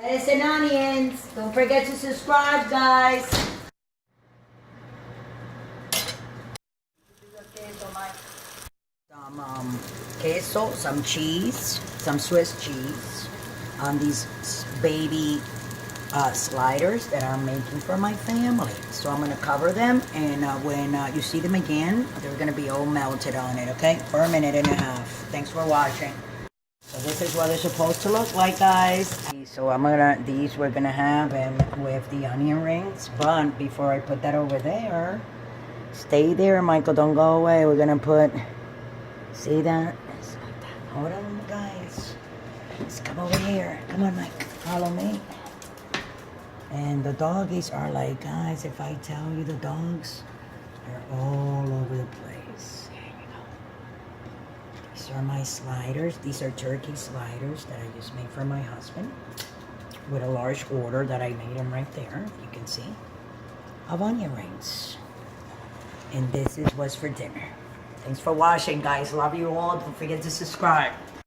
Lettuce and onions. Don't forget to subscribe, guys. Some queso, some cheese, some Swiss cheese on these baby sliders that I'm making for my family. So I'm going to cover them, and when you see them again, they're going to be all melted on it, okay? For a minute and a half. Thanks for watching. So this is what they're supposed to look like, guys. So these we're gonna have them with the onion rings. But before I put that over there, stay there, Michael, don't go away. We're gonna put, see that? It's like that. Hold on, guys. Let's come over here. Come on, Mike, follow me. And the doggies are like, guys, if I tell you the dogs, they're all over the place. There you go. These are my sliders. These are turkey sliders that I just made for my husband with a large order that I made him right there, you can see, of onion rings. And this is what's for dinner. Thanks for watching, guys. Love you all. Don't forget to subscribe.